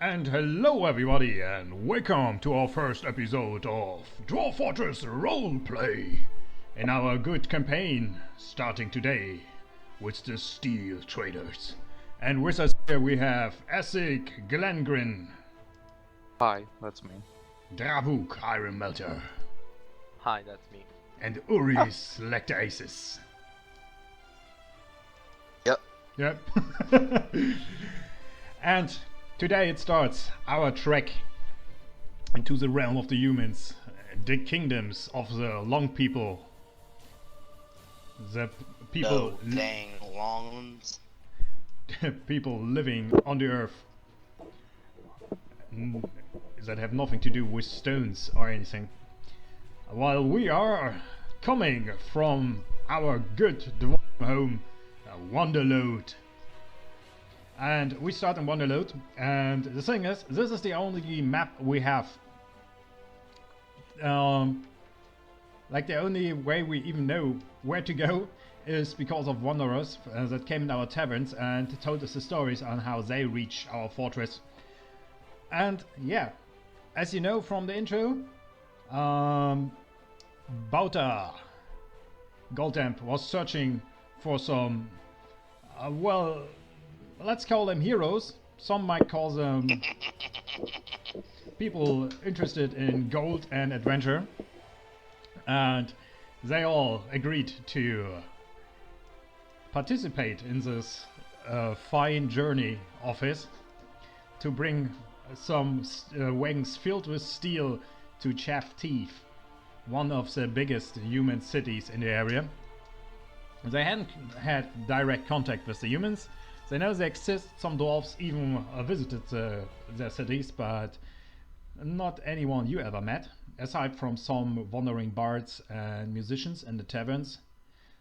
And hello everybody and welcome to our first episode of Dwarf Fortress Roleplay in our good campaign starting today with the Steel Traders. And with us here we have Essig Glengrin, Hi, that's me. Dravuk Iron Melter, Hi, that's me. and Uris Lectasis. Yep. And today it starts our trek into the realm of the humans, the kingdoms of the long people, the people, No dang longs. people living on the earth that have nothing to do with stones or anything. While we are coming from our good dwarf home, Wanderlode. And we start in Wanderlode, and the thing is, this is the only map we have. Like the only way we even know where to go is because of wanderers that came in our taverns and told us the stories on how they reach our fortress. And yeah, as you know from the intro, Bauta Goldamp was searching for some, well, let's call them heroes. Some might call them people interested in gold and adventure. And they all agreed to participate in this fine journey of his to bring some wagons filled with steel to Chafedteeth, one of the biggest human cities in the area. They hadn't had direct contact with the humans. They know they exist. Some dwarves even visited their cities, but not anyone you ever met, aside from some wandering bards and musicians in the taverns.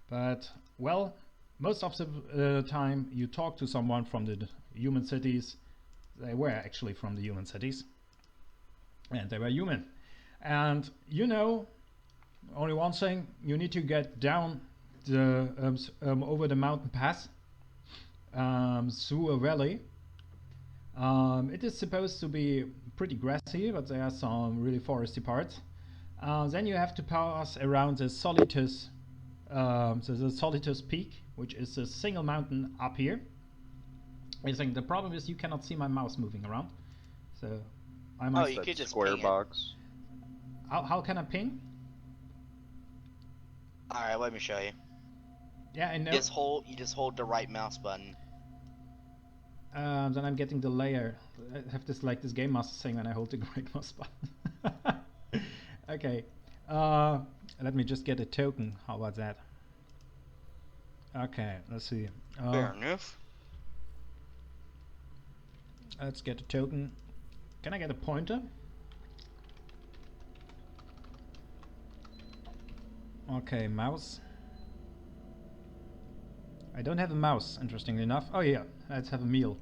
But, well, most of the time you talk to someone from the human cities. They were actually from the human cities, and they were human. And you know, only one thing, you need to get down the over the mountain pass through a valley. It is supposed to be pretty grassy, but there are some really foresty parts. Then you have to pass around the Solitus, the Solitus Peak, which is a single mountain up here. I think the problem is you cannot see my mouse moving around, so I might. Oh, you could just square ping it. box. How can I ping? Alright, let me show you. Yeah, I know. You just hold the right mouse button. Then I'm getting the layer. I have this like this game master thing when I hold the right mouse button. Okay. Let me just get a token. How about that? Okay, let's see. Fair enough. Let's get a token. Can I get a pointer? Okay, mouse. I don't have a mouse, interestingly enough. Oh yeah, let's have a meal.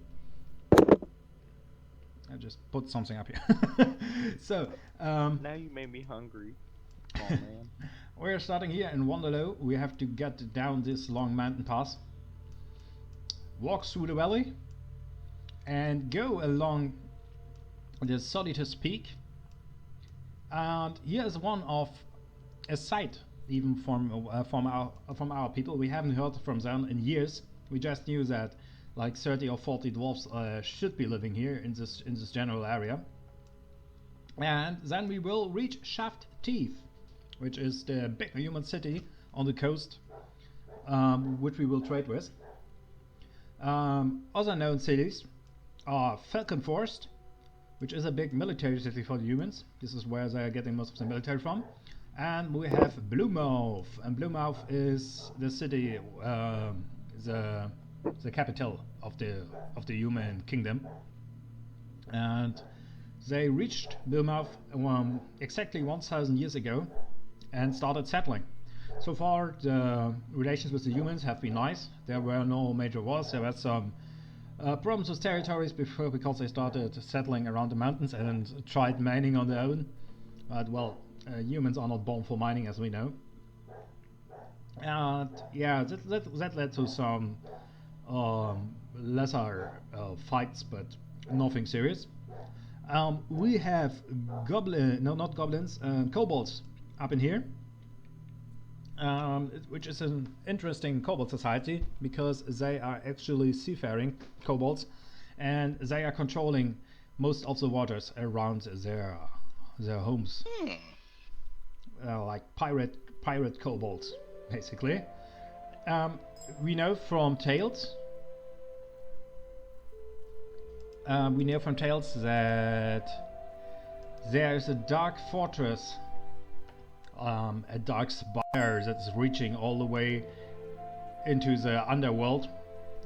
I just put something up here. So, Now you made me hungry. Oh man. we're starting here in Wanderlode. We have to get down this long mountain pass, walk through the valley, and go along the Solitus Peak. And here is one of a sight, even from our people. We haven't heard from them in years. We just knew that like 30 or 40 dwarves should be living here in this general area. And then we will reach Chafedteeth, which is the big human city on the coast, which we will trade with. Other known cities are Falcon Forest, which is a big military city for the humans. This is where they are getting most of the military from. And we have BRUMA, and BRUMA is the city, the capital of the human kingdom. And they reached BRUMA exactly 1,000 years ago and started settling. So far, the relations with the humans have been nice. There were no major wars. There were some problems with territories before because they started settling around the mountains and tried mining on their own. But well, humans are not born for mining, as we know. And yeah, that led to some lesser fights, but nothing serious. We have not goblins, kobolds up in here, which is an interesting kobold society because they are actually seafaring kobolds, and they are controlling most of the waters around their homes, like pirate kobolds, basically. We know from tales. That there is a dark fortress, a dark spire that is reaching all the way into the underworld.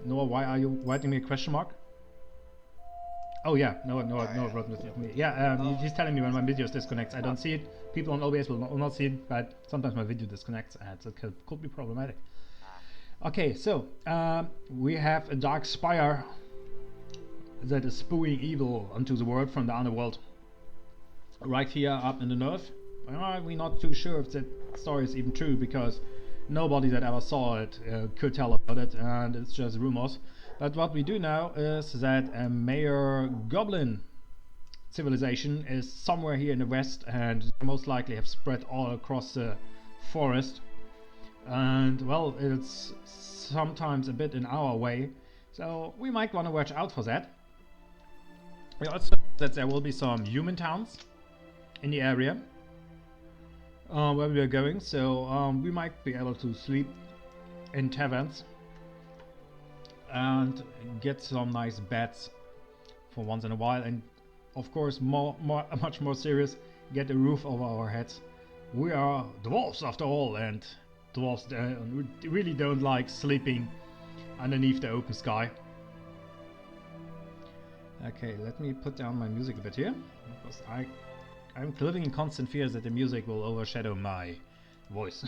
Noah, why are you writing me a question mark? Oh yeah, no, wrote me. Yeah, he's telling me when my video disconnects. I don't see it. People on OBS will not see it, but sometimes my video disconnects, and it could be problematic. Okay, so we have a dark spire that is spewing evil onto the world from the underworld. Right here up in the north. We're not too sure if that story is even true because nobody that ever saw it could tell about it, and it's just rumors. But what we do know is that a Mayor Goblin civilization is somewhere here in the west, and they most likely have spread all across the forest. And well, it's sometimes a bit in our way, so we might want to watch out for that. We also know that there will be some human towns in the area where we are going, so we might be able to sleep in taverns and get some nice beds for once in a while, and of course much more serious, get a roof over our heads. We are dwarves after all, and dwarves really don't like sleeping underneath the open sky. Okay, let me put down my music a bit here, because I'm living in constant fear that the music will overshadow my voice.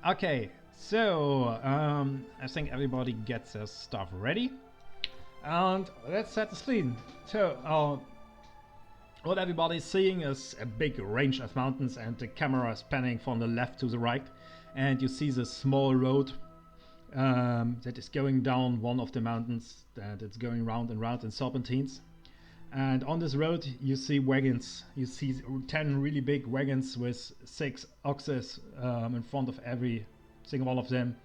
Okay, so I think everybody gets their stuff ready, and let's set the scene. So what everybody's seeing is a big range of mountains, and the camera is panning from the left to the right, and you see the small road that is going down one of the mountains, and it's going round and round in serpentines. And on this road you see wagons. You see 10 really big wagons with 6 oxes in front of every single one of them,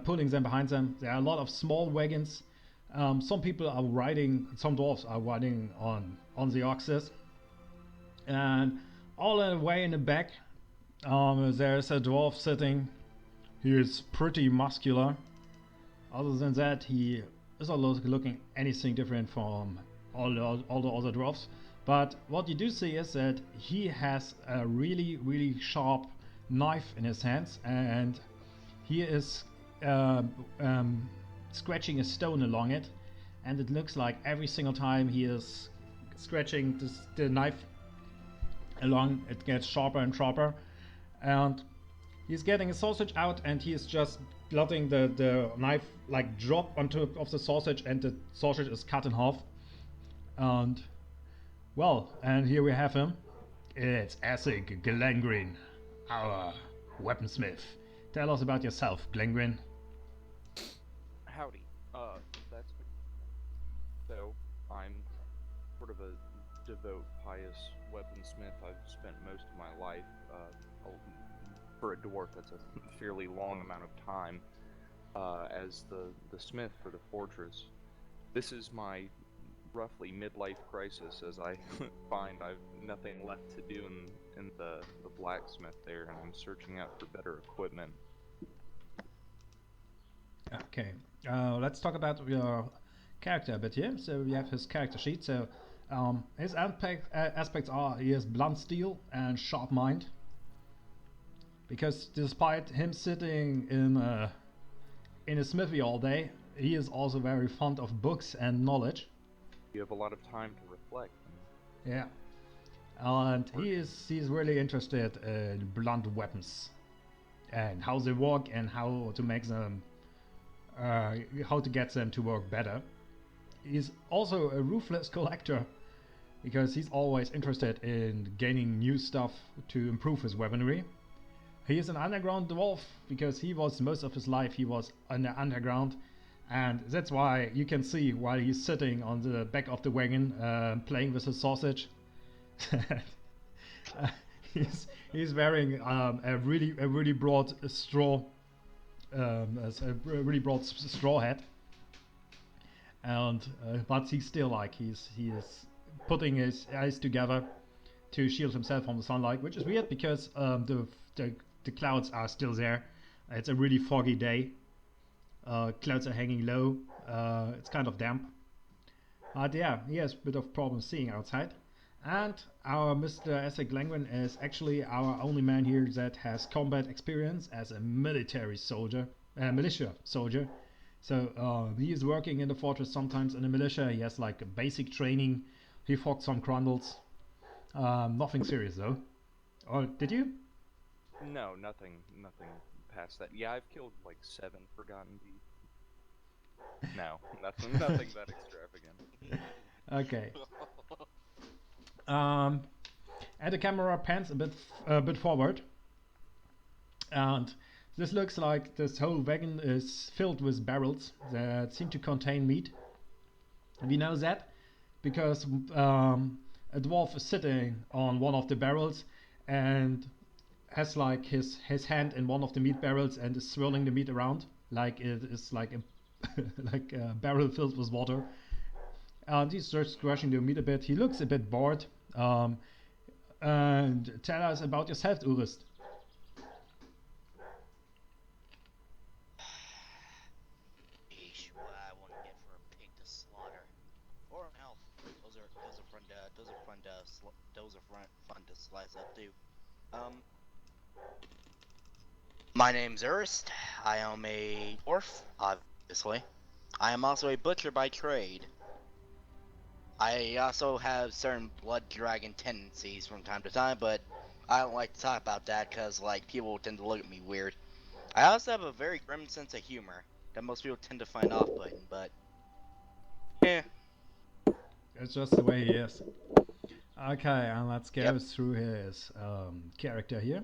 pulling them behind them. There are a lot of small wagons. Some people are riding, some dwarves are riding on the oxes. And all the way in the back there's a dwarf sitting. He is pretty muscular. Other than that, he is not looking anything different from all the other dwarfs. But what you do see is that he has a really sharp knife in his hands, and he is scratching a stone along it, and it looks like every single time he is scratching the knife along, it gets sharper and sharper, and he's getting a sausage out, and he is just letting the knife like drop on top of the sausage, and the sausage is cut in half. And well, and here we have him. It's Essig Glengrin, our weaponsmith. Tell us about yourself, Glengrin. Howdy. That's me. So, I'm sort of a devout, pious weaponsmith. I've spent most of my life, for a dwarf, that's a fairly long amount of time, as the smith for the fortress. This is my roughly midlife crisis, as I find I've nothing left to do in the blacksmith there, and I'm searching out for better equipment. Okay, let's talk about your character a bit here. So we have his character sheet. So his aspects are he has blunt steel and sharp mind. Because despite him sitting in a smithy all day, he is also very fond of books and knowledge. You have a lot of time to reflect. Yeah, and he's really interested in blunt weapons and how they work and how to make them, how to get them to work better. He's also a ruthless collector because he's always interested in gaining new stuff to improve his weaponry. He is an underground dwarf because he was most of his life he was in the underground, And that's why you can see while he's sitting on the back of the wagon playing with his sausage. He's wearing a really broad straw straw hat, and but he's still like he is putting his eyes together to shield himself from the sunlight, which is weird because the clouds are still there. It's a really foggy day. Clouds are hanging low. It's kind of damp. But yeah, he has a bit of problem seeing outside. And our Mr. Essex Langwin is actually our only man here that has combat experience as a militia soldier. So he is working in the fortress sometimes in the militia. He has like a basic training. He fought some grundles. Nothing serious though. Or did you? No, nothing past that. Yeah, I've killed like 7 forgotten teeth. No, nothing that extravagant. Okay. And the camera pans a bit forward, and this looks like this whole wagon is filled with barrels that seem to contain meat. We know that because a dwarf is sitting on one of the barrels and has like his hand in one of the meat barrels and is swirling the meat around like it is like a like a barrel filled with water. And he starts squashing the meat a bit. He looks a bit bored. And tell us about yourself, Urist. Eesh, what I want to get for a pig to slaughter, or an elf. Those are fun to slice up too. My name's Urist. I am a dwarf, obviously. I am also a butcher by trade. I also have certain blood dragon tendencies from time to time, but I don't like to talk about that because, like, people tend to look at me weird. I also have a very grim sense of humor that most people tend to find off-putting, but yeah. It's just the way he is. Okay, and let's go through his character here.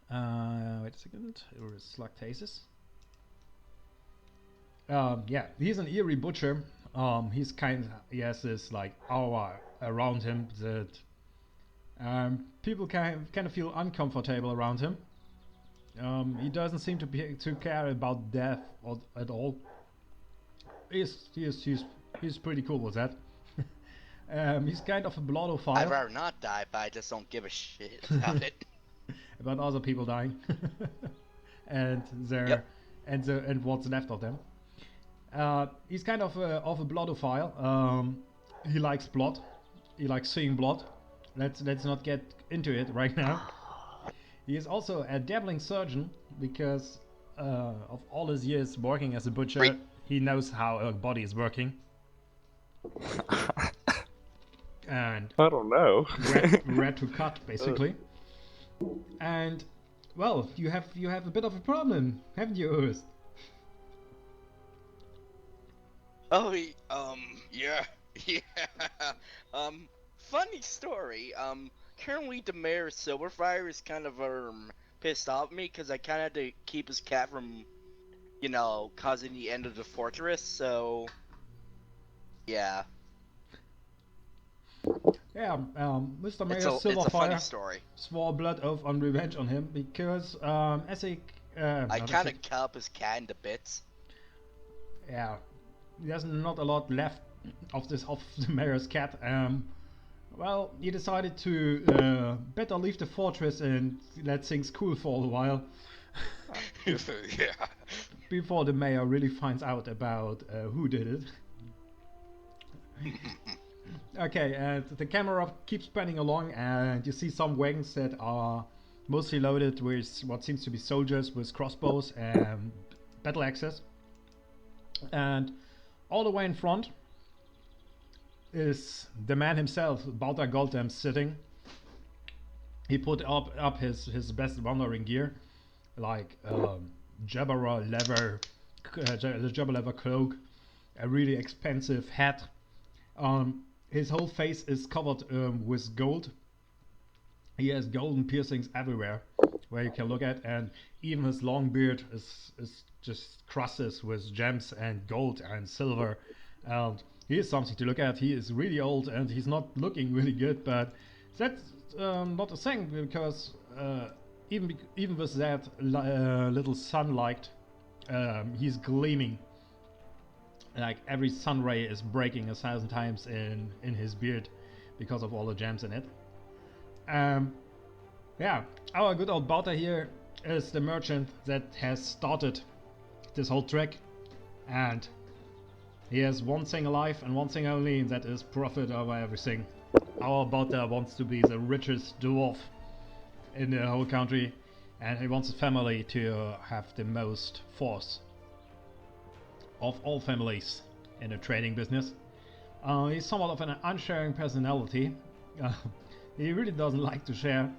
Wait a second. Urist Slugtasis. Yeah, he's an eerie butcher. He has this like aura around him that people kind of feel uncomfortable around him. He doesn't seem to care about death at all. He's pretty cool with that. He's kind of a bloodophile. I'd rather not die, but I just don't give a shit about it. About other people dying and and what's left of them. He's kind of a bloodophile. He likes blood. He likes seeing blood. Let's not get into it right now. He is also a dabbling surgeon because of all his years working as a butcher. He knows how a body is working. And I don't know. red to cut basically. And well, you have a bit of a problem, haven't you, Urist? Oh, yeah. Funny story. Currently the mayor of Silverfire is kind of pissed off at me because I kind of had to keep his cat from, causing the end of the fortress. So, yeah. Yeah, Mr. Mayor It's a funny Silverfire story. swore blood oath on revenge on him because I kind of cut up his cat into bits. Yeah, there's not a lot left of the mayor's cat. Well, he decided to better leave the fortress and let things cool for a while. Yeah. Before the mayor really finds out about who did it. Okay, and the camera keeps panning along, and you see some wagons that are mostly loaded with what seems to be soldiers with crossbows and battle axes. And all the way in front is the man himself, Baltar Goldam, sitting. He put up his best wandering gear, like Jabber leather cloak, a really expensive hat. His whole face is covered with gold. He has golden piercings everywhere where you can look at, and even his long beard is just crosses with gems and gold and silver, and he is something to look at. He is really old and he's not looking really good, but that's not a thing, because even with that little sunlight, he's gleaming. Like every sun ray is breaking 1,000 times in his beard because of all the gems in it. Yeah, our good old Bauta here is the merchant that has started this whole trek, and he has one thing alive and one thing only, and that is profit over everything. Our Bauta wants to be the richest dwarf in the whole country, and he wants his family to have the most force of all families in the trading business. He's somewhat of an unsharing personality. He really doesn't like to share,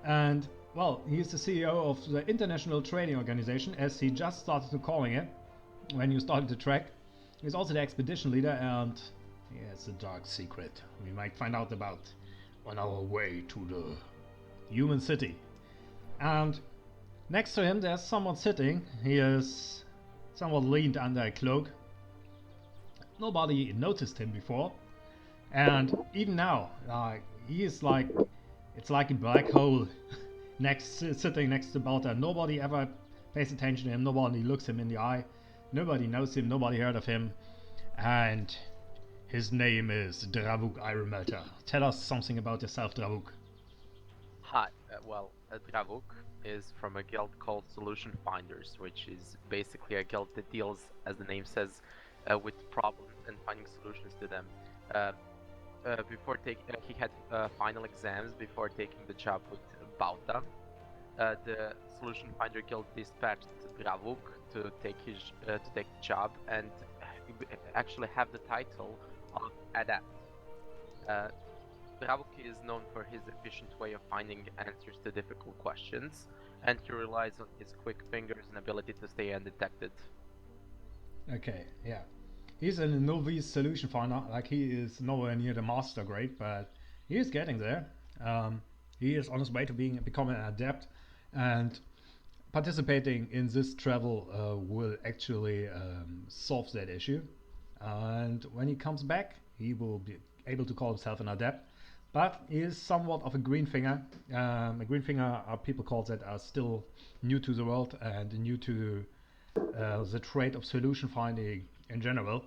and well, he's the CEO of the International Trading Organization, as he just started to calling it when you started the trek. He's also the expedition leader, and he has a dark secret we might find out about on our way to the human city. And next to him there's someone sitting. He is somewhat leaned under a cloak. Nobody noticed him before, and even now, he is like, it's like a black hole sitting next to Balta. Nobody ever pays attention to him, nobody looks him in the eye, nobody knows him, nobody heard of him, and his name is Dravuk Ironmelter. Tell us something about yourself, Dravuk. Hi, Dravuk is from a guild called Solution Finders, which is basically a guild that deals, as the name says, with problems and finding solutions to them. He had final exams before taking the job with Bauta. The Solution Finder Guild dispatched Dravuk to take the job and actually have the title of Adept. Dravuk is known for his efficient way of finding answers to difficult questions, and he relies on his quick fingers and ability to stay undetected. Okay, yeah. He's a novice solution finder, like he is nowhere near the master grade, but he is getting there. He is on his way to becoming an adept, and participating in this travel will actually solve that issue. And when he comes back, he will be able to call himself an adept, but he is somewhat of a green finger. A green finger are people called that are still new to the world and new to the trade of solution finding in general.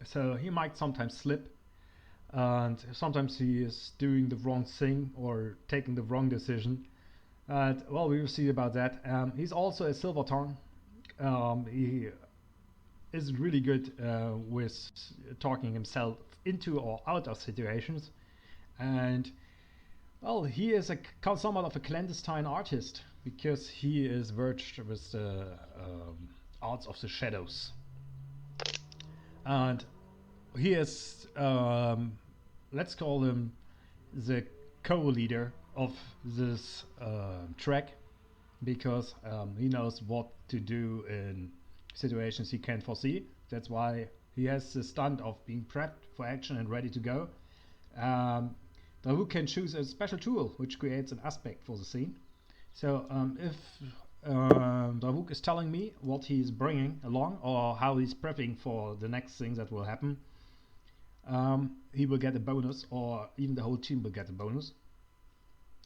So he might sometimes slip, and sometimes he is doing the wrong thing or taking the wrong decision. And well, we will see about that. He's also a silver tongue. He is really good with talking himself into or out of situations, and well, he is somewhat of a clandestine artist because he is verged with the arts of the shadows. And he is, let's call him the co-leader of this trek, because he knows what to do in situations he can't foresee. That's why he has the stunt of being prepped for action and ready to go. Dravuk can choose a special tool which creates an aspect for the scene. So if Dravuk is telling me what he's bringing along or how he's prepping for the next thing that will happen, he will get a bonus, or even the whole team will get a bonus.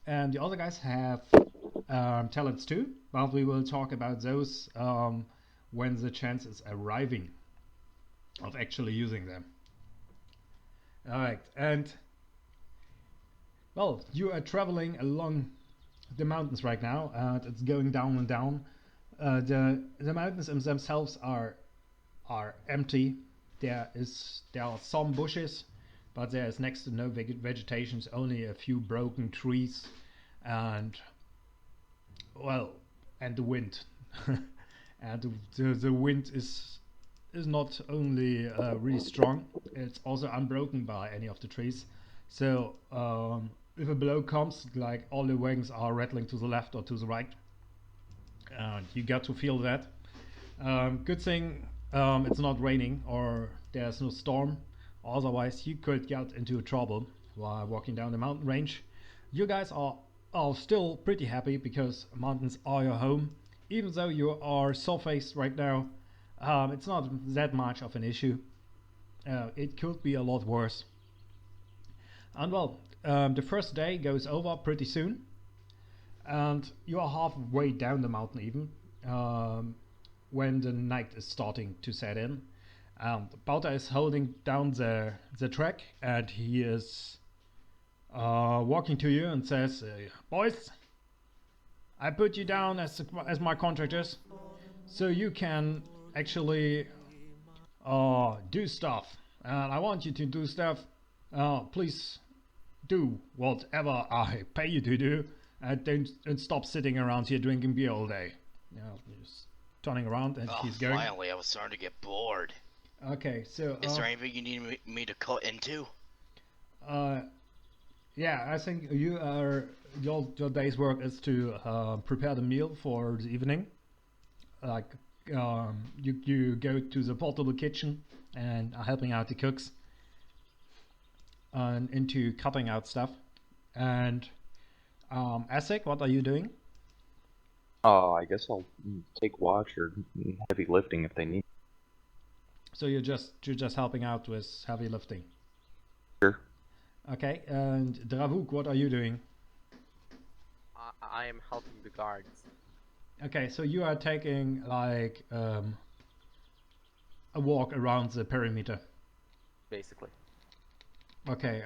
And the other guys have talents too, but we will talk about those when the chance is arriving of actually using them. Alright, and well, you are traveling along the mountains right now, and it's going down and down. The mountains themselves are empty. There are some bushes, but there is next to no vegetation, only a few broken trees, and well, and the wind. And the wind is not only really strong, it's also unbroken by any of the trees. So if a blow comes, like all the wings are rattling to the left or to the right, and you got to feel that. Good thing it's not raining or there's no storm, otherwise you could get into trouble while walking down the mountain range. You guys are still pretty happy because mountains are your home, even though you are soul-faced right now, it's not that much of an issue. It could be a lot worse. And well, the first day goes over pretty soon, and you are halfway down the mountain even, when the night is starting to set in. Bauta is holding down the track, and he is walking to you and says, boys, I put you down as my contractors, so you can actually do stuff. And I want you to do stuff. Please do whatever I pay you to do, and don't stop sitting around here drinking beer all day. Just turning around, and he's going. Finally, I was starting to get bored. Okay, so is there anything you need me to cut into? Yeah, I think your day's work is to prepare the meal for the evening. Like you go to the portable kitchen and are helping out the cooks and into cutting out stuff. And Asik, what are you doing? I guess I'll take watch or heavy lifting if they need. So you're just helping out with heavy lifting. Sure. Okay, and Dravuk, what are you doing? I am helping the guards. Okay, so you are taking like a walk around the perimeter. Basically. Okay,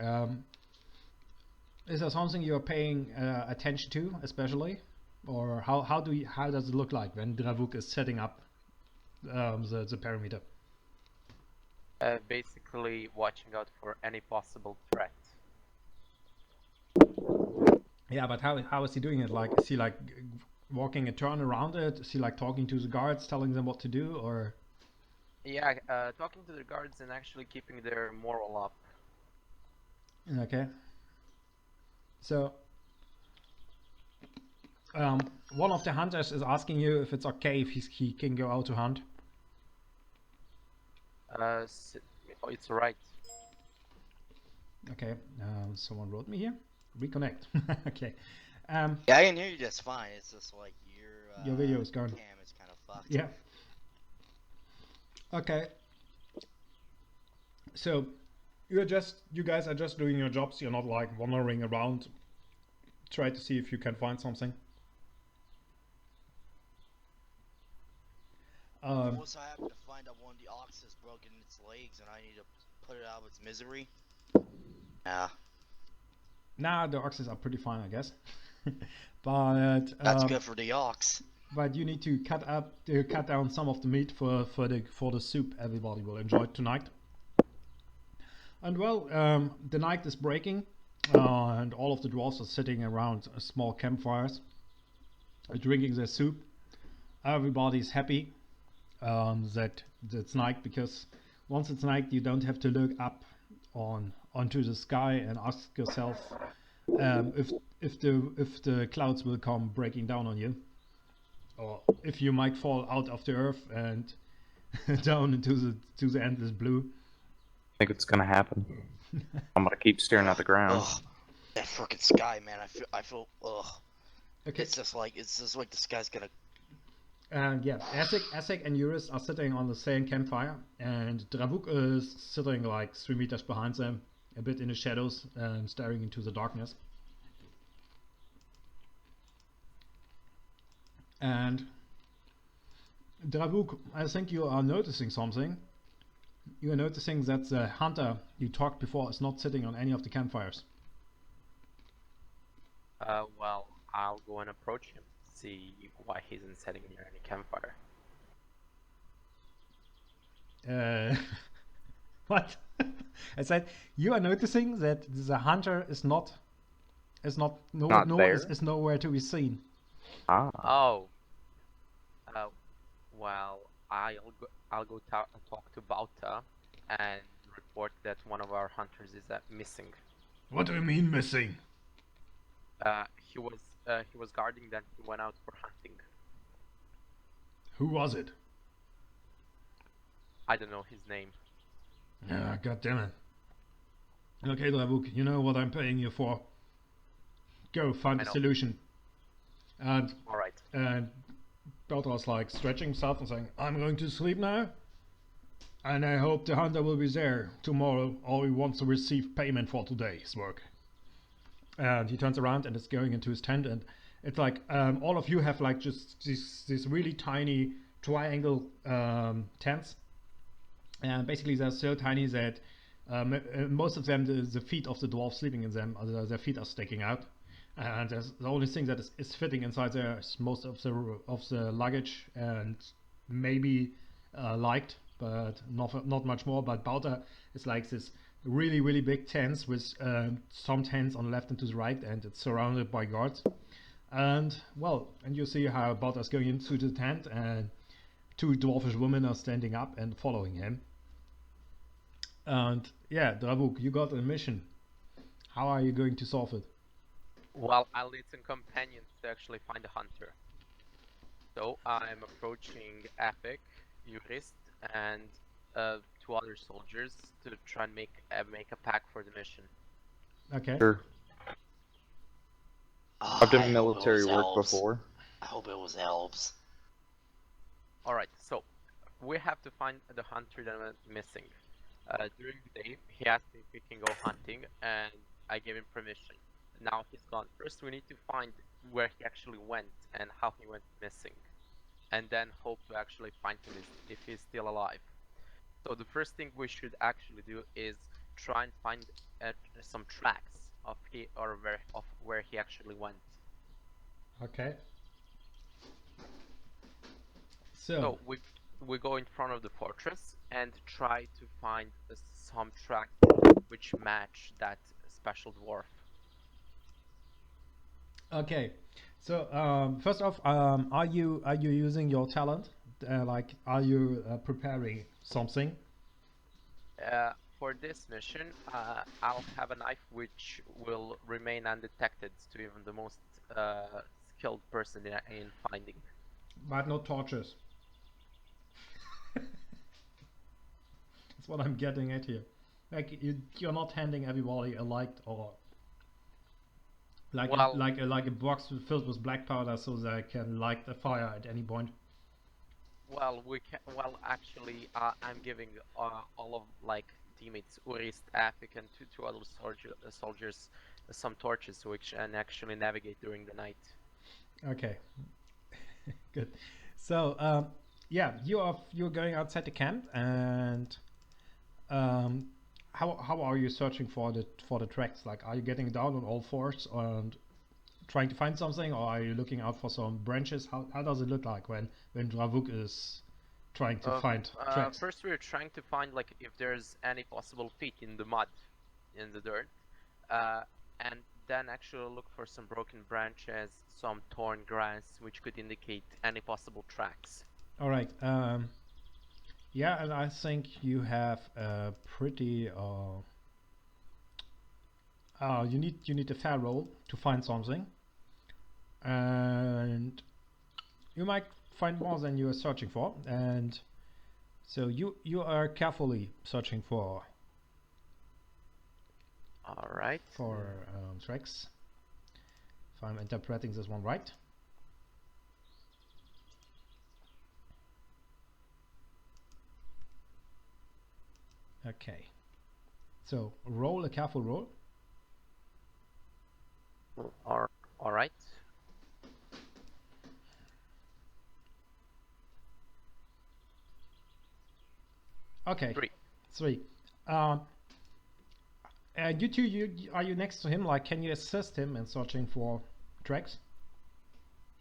is there something you are paying attention to, especially, or how does it look like when Dravuk is setting up the perimeter? Basically watching out for any possible threat. Yeah, but how is he doing it? Like, is he like walking a turn around it? Is he like talking to the guards, telling them what to do, or? Yeah, talking to the guards and actually keeping their morale up. Okay. So, one of the hunters is asking you if it's okay if he can go out to hunt. It's alright. Okay, someone wrote me here. Reconnect. Okay. Yeah, I can hear you just fine. It's just like your video is gone. Cam is kind of fucked. Yeah. Okay. So, you guys are just doing your jobs. You're not like wandering around. Try to see if you can find something. Also, I happen to find that one of the ox has broken its legs, and I need to put it out of its misery. Yeah. Nah, the oxes are pretty fine, I guess. But that's good for the ox. But you need to cut down some of the meat for the soup everybody will enjoy tonight. And well, the night is breaking, and all of the dwarves are sitting around small campfires, drinking their soup. Everybody's happy that it's night, because once it's night, you don't have to look up onto the sky and ask yourself if the clouds will come breaking down on you, or if you might fall out of the earth and down into the endless blue. I think it's gonna happen. I'm gonna keep staring at the ground. Ugh, that frickin' sky, man. I feel ugh. Okay. It's just like the sky's gonna. Yeah, Asik and Eurus are sitting on the same campfire, and Dravuk is sitting like 3 meters behind them, a bit in the shadows, and staring into the darkness. And Dravuk, I think you are noticing something. You are noticing that the hunter you talked before is not sitting on any of the campfires. Well, I'll go and approach him, see why he isn't sitting near any campfire. What? I said you are noticing that the hunter is nowhere to be seen. Ah. Oh. Well, I'll go talk to Bauta and report that one of our hunters is missing. What do you mean missing? He was guarding, then he went out for hunting. Who was it? I don't know his name. Yeah, god damn it. Okay, Dravuk, you know what I'm paying you for. Go find a solution. And Alright. And Baltar's like stretching himself and saying, I'm going to sleep now. And I hope the hunter will be there tomorrow, or he wants to receive payment for today's work. And he turns around and is going into his tent, and it's like all of you have like just these really tiny triangle tents. And basically they're so tiny that most of them, the feet of the dwarf sleeping in them, their feet are sticking out. And the only thing that is fitting inside there is most of the luggage and maybe light, but not much more. But Baltar is like this really big tents with some tents on the left and to the right, and it's surrounded by guards. And well, and you see how Baltar's going into the tent, and two dwarfish women are standing up and following him. And yeah, Dravuk, you got a mission. How are you going to solve it? Well, I'll need some companions to actually find the hunter. So I'm approaching Epic, Eurist, and two other soldiers to try and make a pack for the mission. Okay. Sure. I've done military work before. I hope it was elves. Alright, so we have to find the hunter that went missing. During the day, he asked me if we can go hunting, and I gave him permission. Now he's gone. First, we need to find where he actually went and how he went missing, and then hope to actually find him if he's still alive. So the first thing we should actually do is try and find some tracks of where he actually went. Okay. So we go in front of the fortress and try to find some tracks which match that special dwarf. Okay, so first off, are you using your talent? Like, are you preparing something? For this mission, I'll have a knife which will remain undetected to even the most skilled person in finding. But no torches. That's what I'm getting at here. Like, you're not handing everybody a light or like a box filled with black powder so they can light the fire at any point. Well, actually, I'm giving all of teammates Urist, Afik, and two other soldiers some torches so we can actually navigate during the night. Okay, good. So yeah, you're going outside the camp, and how are you searching for the tracks? Like, are you getting down on all fours and trying to find something, or are you looking out for some branches? How does it look like when Dravuk is trying to find tracks? First, we're trying to find if there's any possible feet in the mud, in the dirt, and then actually look for some broken branches, some torn grass, which could indicate any possible tracks. All right. Yeah, and I think you have a pretty you need a fair roll to find something, and you might find more than you are searching for, and so you are carefully searching for tracks, if I'm interpreting this one right. Okay, so roll a careful roll. All right. Okay. 3. And you two, are you next to him? Like, can you assist him in searching for tracks?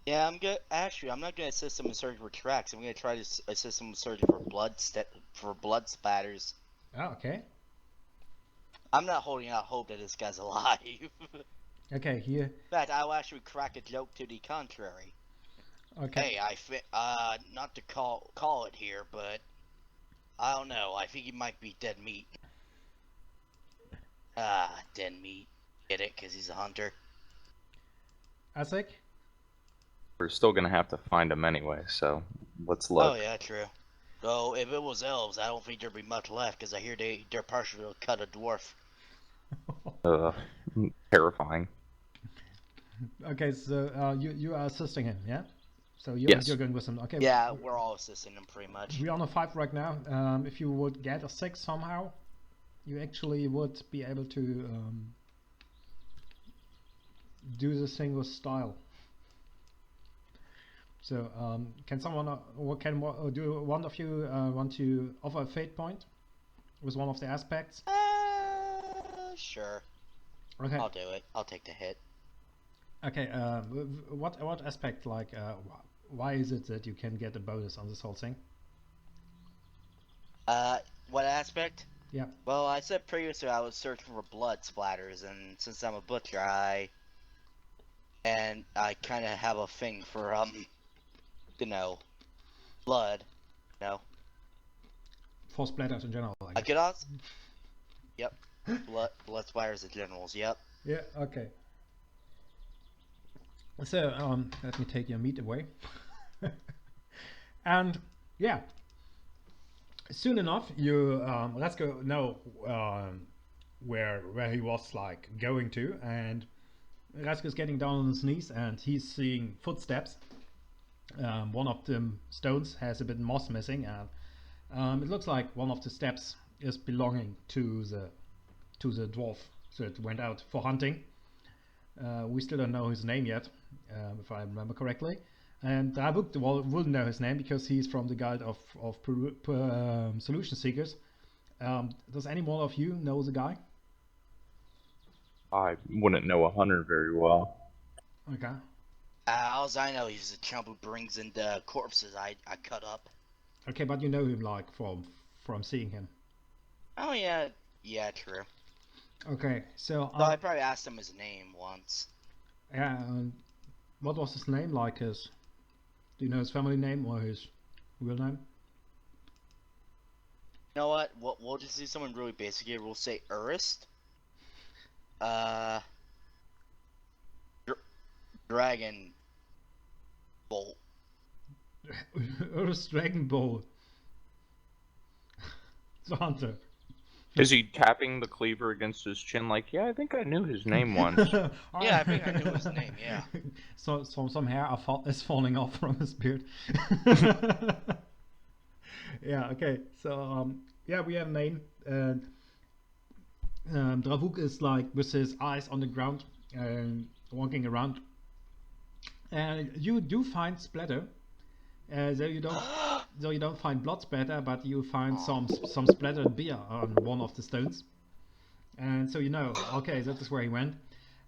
Yeah, I'm good. Actually, I'm not gonna assist him in searching for tracks. I'm gonna try to assist him in searching for blood spatters. Oh, okay. I'm not holding out hope that this guy's alive. Okay, here. In fact, I'll actually crack a joke to the contrary. Okay. Hey, not to call it here, but I don't know. I think he might be dead meat. Dead meat. Get it? Because he's a hunter. Asik? We're still gonna have to find him anyway, so let's look. Oh yeah, true. Though if it was elves, I don't think there'd be much left because I hear they're partially to cut a dwarf. Terrifying. Okay, so you are assisting him, yeah? So you're, Yes. you're going with him. Okay. Yeah, we're all assisting him pretty much. We're on a 5 right now. If you would get a 6 somehow, you actually would be able to do this thing with style. So can someone, do one of you want to offer a fate point with one of the aspects? Sure. Okay. I'll do it. I'll take the hit. Okay. What aspect, like, why is it that you can get a bonus on this whole thing? What aspect? Yeah. Well, I said previously I was searching for blood splatters, and since I'm a butcher, I kind of have a thing for blood, For splatters in general, I could also. Yep. blood splatters in generals. Yep. Yeah, okay. So, let me take your meat away. And, yeah. Soon enough, you, let's go know where he was, like, going to, and Rasko's getting down on his knees, and he's seeing footsteps. One of the stones has a bit moss missing, and it looks like one of the steps is belonging to the dwarf that went out for hunting. We still don't know his name yet, if I remember correctly. And Drabuk will know his name because he's from the guild of Solution Seekers. Does any one of you know the guy? I wouldn't know a hunter very well. Okay. All I know, he's the chump who brings in the corpses I cut up. Okay, but you know him, like, from seeing him. Oh yeah, true. Okay, so So I probably asked him his name once. yeah, what was his name? Like his, do you know his family name or his real name? You know what? We'll just do someone really basic here. We'll say Urist. Dragon Bolt. Earth's Dragon Ball. The hunter. Is he tapping the cleaver against his chin like, yeah, I think I knew his name once? Yeah, I think I knew his name, yeah. So some hair is falling off from his beard. Yeah, okay. So yeah, we have a name. Dravuk is like with his eyes on the ground, walking around. And you do find splatter. Though you don't find blood splatter, but you find some splattered beer on one of the stones. And so you know, okay, that is where he went.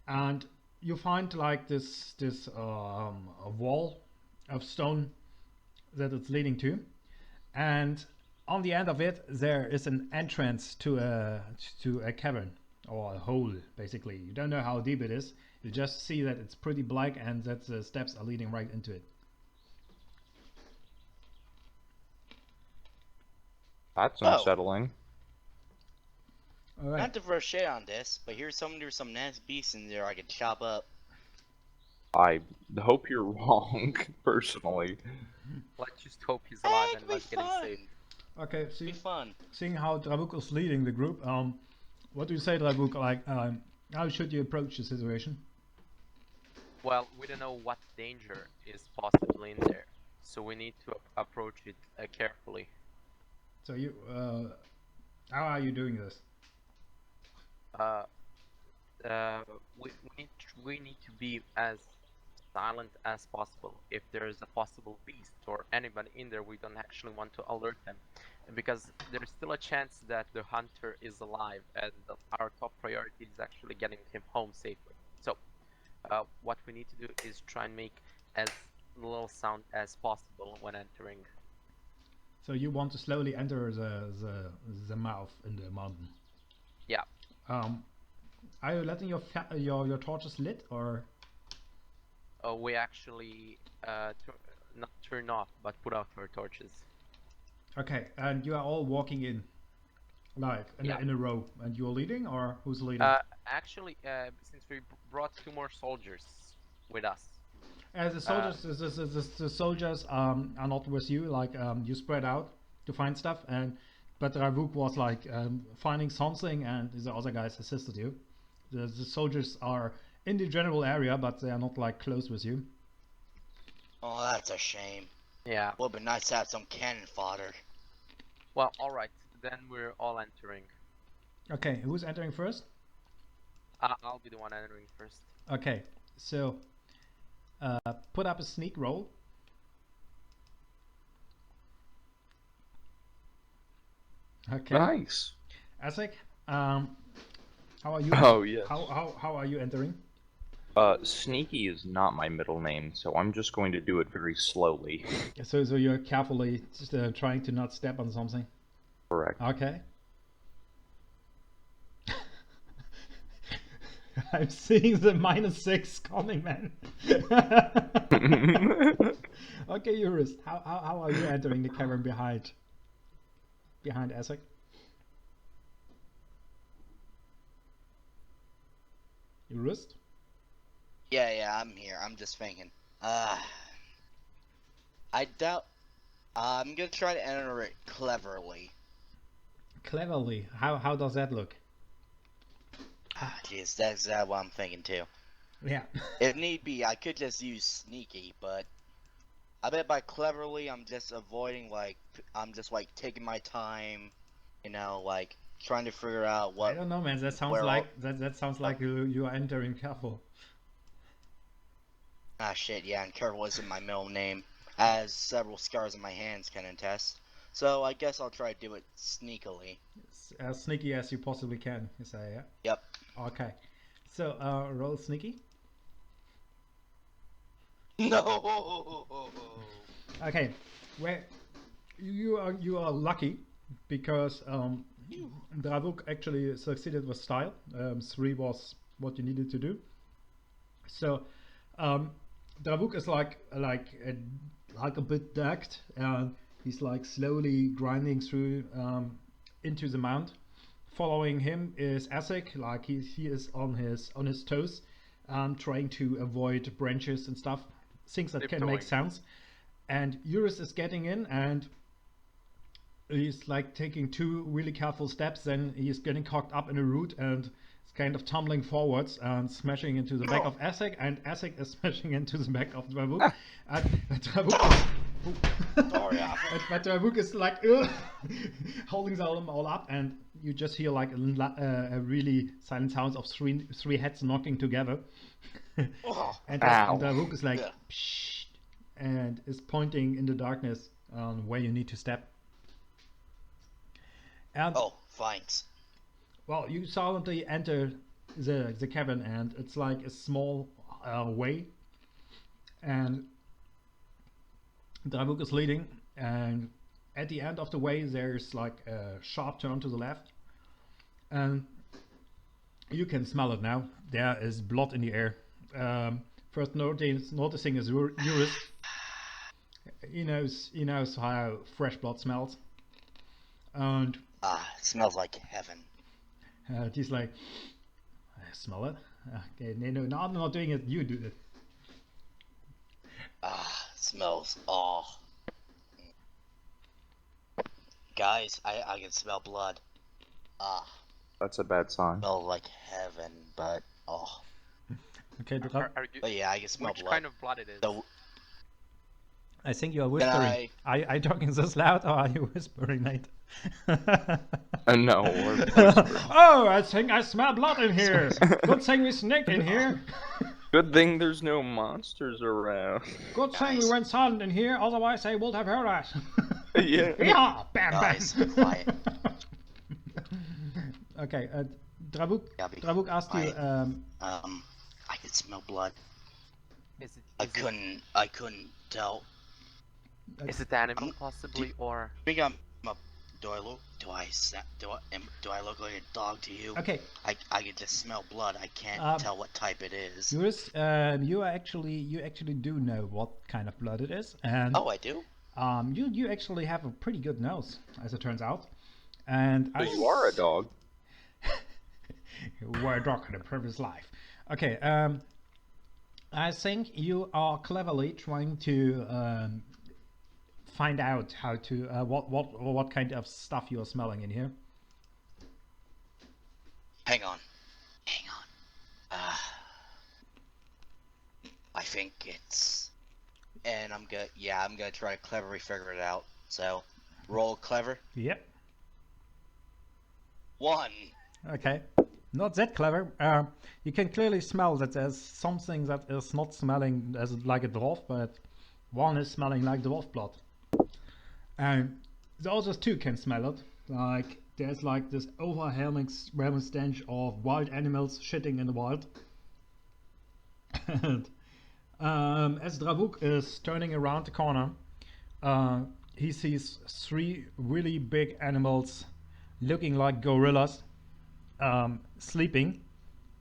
And you find like this a wall of stone that it's leading to, and on the end of it there is an entrance to a cavern or a hole. Basically, you don't know how deep it is. You just see that it's pretty black and that the steps are leading right into it. That's unsettling. All right. Not to throw shit on this, but there's some nasty beasts in there I could chop up. I hope you're wrong, personally. Let's just hope he's alive Hey, and it'd be not getting fun. saved. Okay, It'd be fun. seeing how Drabuk is leading the group, what do you say, Drabuk? Like, how should you approach the situation? Well, we don't know what danger is possibly in there, so we need to approach it carefully. So you, how are you doing this? We need to be as silent as possible. If there is a possible beast or anybody in there, we don't actually want to alert them, because there's still a chance that the hunter is alive, and our top priority is actually getting him home safely. So, what we need to do is try and make as little sound as possible when entering. So you want to slowly enter the mouth in the mountain. Yeah. Are you letting your torches lit, or? We actually not turn off, but put out our torches. Okay, and you are all walking in, like in a row, and you're leading, or who's leading? Actually, since we brought 2 more soldiers with us. As the soldiers, the soldiers are not with you. Like you spread out to find stuff, but Ravuk was like finding something, and the other guys assisted you. The soldiers are in the general area, but they are not like close with you. Oh, That's a shame. Yeah. Would be nice to have some cannon fodder. Well, all right. Then we're all entering. Okay, who's entering first? I'll be the one entering first. Okay, so put up a sneak roll. Okay. Nice. Asik, how are you? Oh, yes. How are you entering? Sneaky is not my middle name, so I'm just going to do it very slowly. So you're carefully just, trying to not step on something. Correct. Okay. I'm seeing the -6 coming, man. Okay, Eurus, how are you entering the cavern behind Asik? Eurus? Yeah, I'm here. I'm just thinking. I doubt. I'm gonna try to enter it cleverly. Cleverly. How does that look? Jeez, that's what I'm thinking too. Yeah. If need be, I could just use sneaky, but I bet by cleverly, I'm just avoiding I'm just taking my time, you know, trying to figure out what. I don't know, man. That sounds like that sounds like you are entering careful. Ah shit, yeah, and careful isn't my middle name, as several scars on my hands can attest. So I guess I'll try to do it sneakily. As sneaky as you possibly can, you say, yeah? Yep. Okay. So roll sneaky. No. Okay. Well, you are lucky because Dravuk actually succeeded with style. 3 was what you needed to do. So Dravuk is like a bit ducked, and he's like slowly grinding through into the mount. Following him is Asik, like he is on his toes, trying to avoid branches and stuff, things that can make sense. And Eurus is getting in, and he's like taking 2 really careful steps. Then he's getting cocked up in a root and kind of tumbling forwards and smashing into the back of Asik, and Asik is smashing into the back of Dravuk. But Dravuk is like holding them all up, and you just hear like a really silent sounds of three heads knocking together. And Dravuk is like, psh, and is pointing in the darkness where you need to step. And Thanks. well, you silently enter the cavern, and it's like a small way, and Dravuk is leading, and at the end of the way there's like a sharp turn to the left, and you can smell it now. There is blood in the air. First noticing is Eurus. He knows how fresh blood smells, and it smells like heaven. He's like, I smell it. Okay, no, I'm not doing it. You do it. It smells. Guys, I can smell blood. That's a bad sign. Smells like heaven, but Okay, But yeah, I can smell Which blood. kind of blood it is? I think you are whispering. Are you talking this loud, or are you whispering, Nate? No. Oh, I think I smell blood in here. Good thing we sneaked in here. Good thing there's no monsters around. Good thing we went silent in here, otherwise they would have heard us. Yeah. Yeah, bam, Guys, bam. quiet. Okay, Dravuk asked you. I could smell blood. I Is couldn't tell. it animal possibly, or? Do I look like a dog to you? Okay, I can just smell blood. I can't tell what type it is. Eurus, you actually do know what kind of blood it is, and Oh, I do? you actually have a pretty good nose, as it turns out. And You are a dog. You were a dog in a previous life. Okay, I think you are cleverly trying to find out how to what kind of stuff you are smelling in here. Hang on. I think And I'm gonna try to cleverly figure it out. So, roll clever. Yep. 1. Okay. Not that clever. You can clearly smell that there's something that is not smelling as like a dwarf, but one is smelling like dwarf blood. And the others too can smell it. Like there's like this overwhelming stench of wild animals shitting in the wild. And as Dravuk is turning around the corner, he sees 3 really big animals looking like gorillas sleeping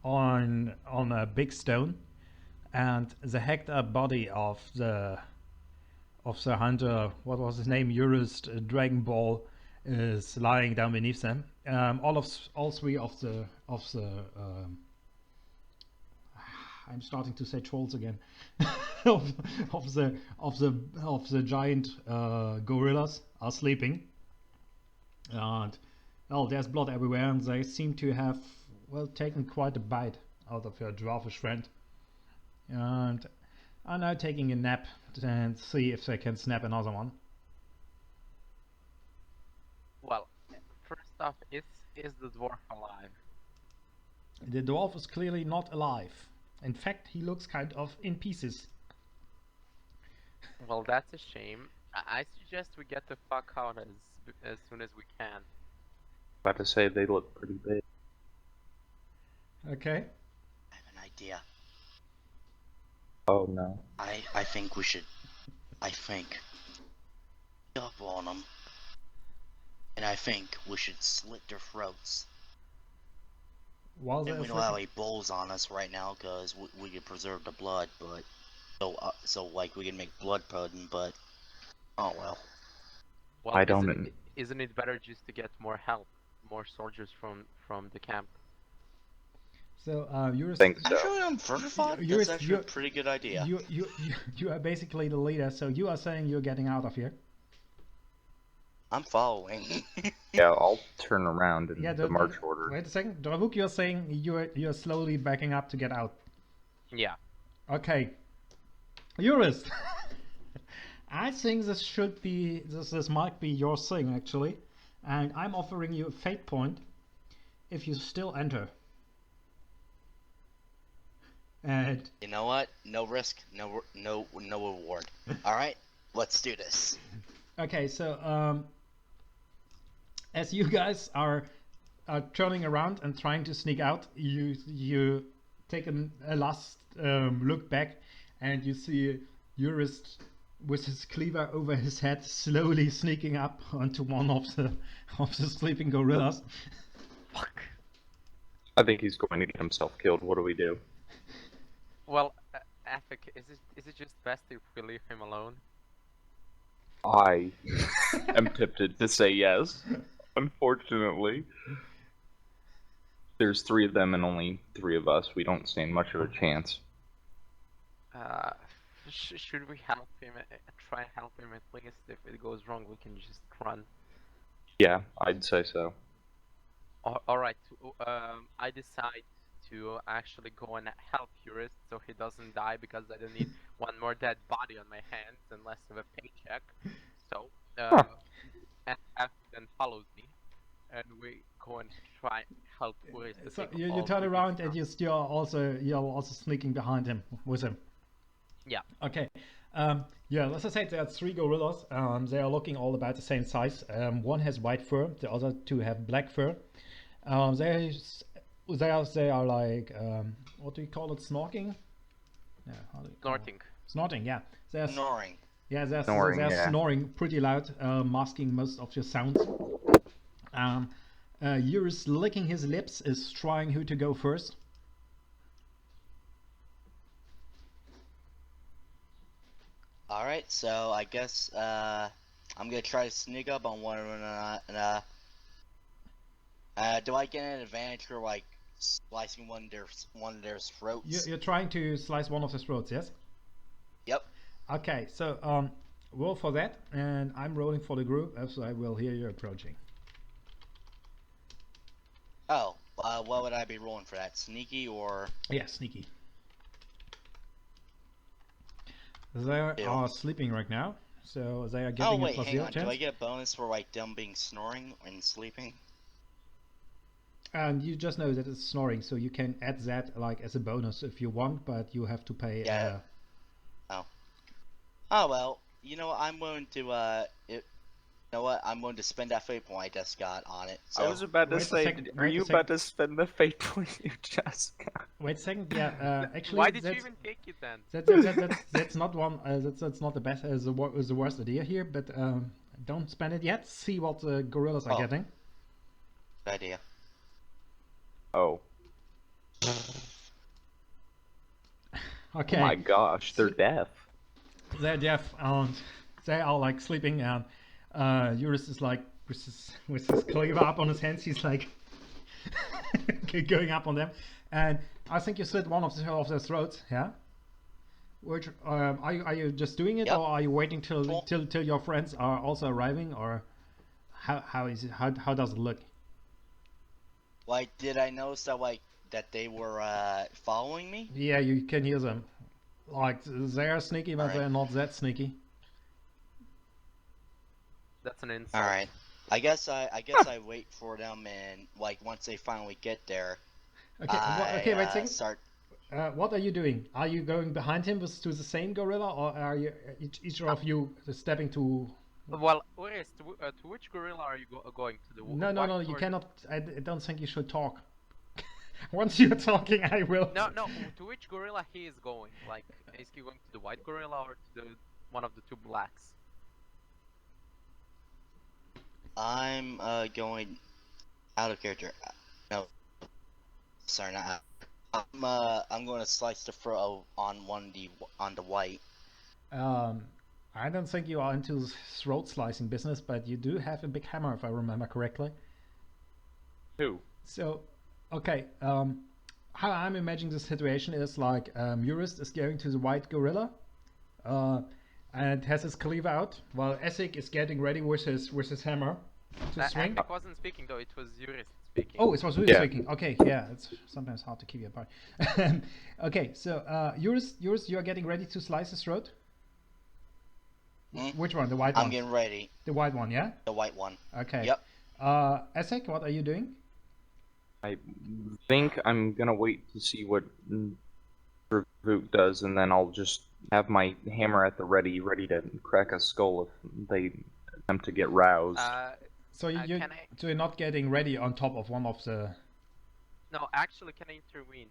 on a big stone, and the hacked up body of the hunter, what was his name, Urist Dragon Ball, is lying down beneath them. All 3 of the I'm starting to say trolls again. of the giant gorillas are sleeping, and well, there's blood everywhere, and they seem to have taken quite a bite out of your dwarfish friend, and are now taking a nap and see if they can snap another one. Well, first off, is the dwarf alive? The dwarf is clearly not alive. In fact, he looks kind of in pieces. Well, that's a shame. I suggest we get the fuck out as soon as we can. About to say they look pretty big. Okay. I have an idea. Oh no. I think we should. I think. Up on them. And I think we should slit their throats. While And they're we don't have sleeping- any bowls on us right now because we can preserve the blood, but so like we can make blood pudding, but oh well. Well, I don't- Isn't it better just to get more help, more soldiers from the camp? So you're Think so. Actually, on first thought, You're- that's actually a pretty good idea. you are basically the leader. So you are saying you're getting out of here. I'm following. Yeah, I'll turn around in Yeah, the march order. Wait a second, Dravuk, you're saying you're slowly backing up to get out. Yeah. Okay, Urist. I think this should be this might be your thing actually, and I'm offering you a fate point if you still enter. And You know what? No risk, no reward. All right, let's do this. okay, so as you guys are turning around and trying to sneak out, you take a last look back, and you see Urist with his cleaver over his head, slowly sneaking up onto one of the sleeping gorillas. Fuck. I think he's going to get himself killed. What do we do? Well, Afik, is it just best if we leave him alone? I am tempted to say yes. Unfortunately, there's 3 of them and only 3 of us. We don't stand much of a chance. Should we help him? Try and help him at least. If it goes wrong, we can just run. Yeah, I'd say so. Alright, I decide to actually go and help Urist so he doesn't die, because I don't need one more dead body on my hands and less of a paycheck. So, and Afik then follows me, and we go and try and help Urist. to So take you all turn 3 around people and down. you're also sneaking behind him with him. Yeah. Okay. Yeah, as I said, there are 3 gorillas. They are looking all about the same size. One has white fur, the other 2 have black fur. They are like, what do you call it, snorking? Yeah, how do you call it? Snorting. Snorting, yeah. They're Snoring. Yeah, they're Snoring, yeah. snoring pretty loud, masking most of your sounds. Eurus licking his lips is trying who to go first. All right, so I guess I'm gonna try to sneak up on one of them. Do I get an advantage for like slicing one of their throats? You're trying to slice one of his throats, yes? Yep. Okay, so roll for that, and I'm rolling for the group, as I will hear you approaching. Oh, what would I be rolling for that? Sneaky or? Yeah, sneaky. they Ew. are sleeping right now, so they are Oh getting a wait, plus hang 0 on. Do chance. I get a bonus for like them being snoring and sleeping? And you just know that it's snoring, so you can add that like as a bonus if you want, but you have to pay. Yeah. Oh well. You know what? I'm willing to you know what? I'm going to spend that fate point I just got on it. So I was about to Wait a say, second, are wait a you second. about to spend the fate point you just got? wait a second. Yeah, actually, Why did you that's even take it then? that's not one. That's not the best. The worst idea here. But don't spend it yet. See what the gorillas are Oh. getting. good idea. Oh. Okay. Oh my gosh, they're deaf. They're deaf and they are like sleeping, and Eurus is like with his cleaver up on his hands, he's like going up on them, and I think you slit one of their throats. Yeah. Which are you just doing it, Yep. or are you waiting till Cool. till your friends are also arriving, or how is it? How does it look? Like, did I notice that they were following me? Yeah, you can hear them. Like they are sneaky, but Alright. they're not that sneaky. That's an insult. All right. I guess I wait for them, and like once they finally get there, Okay. I Okay. Wait a second. start. What are you doing? Are you going behind him to the same gorilla, or are you each of you stepping to? Well, Ores, to which gorilla are you going to? The No, no, white no. You or- cannot. I don't think you should talk. Once you're talking, I will. No, no. To which gorilla he is going? Like, is he going to the white gorilla or to the one of the two blacks? I'm going out of character. No, sorry, not out. I'm going to slice the throat on the white. I don't think you are into throat slicing business, but you do have a big hammer, if I remember correctly. Who? So, okay. How I'm imagining the situation is like Eurus is going to the white gorilla, and has his cleaver out, while Essig is getting ready with his hammer to swing. Epic wasn't speaking though. It was Yuris speaking. Oh, it was Eurus Yeah. speaking. Okay, yeah, it's sometimes hard to keep you apart. Okay, so Eurus, you are getting ready to slice his throat. Hmm? Which one? The white I'm one. getting ready. The white one, yeah. The white one. Okay. Yep. Essig, what are you doing? I think I'm gonna wait to see what Vuk does, and then I'll just have my hammer at the ready to crack a skull if they attempt to get roused. So you can I- so you're not getting ready on top of one of the. No, actually, can I intervene?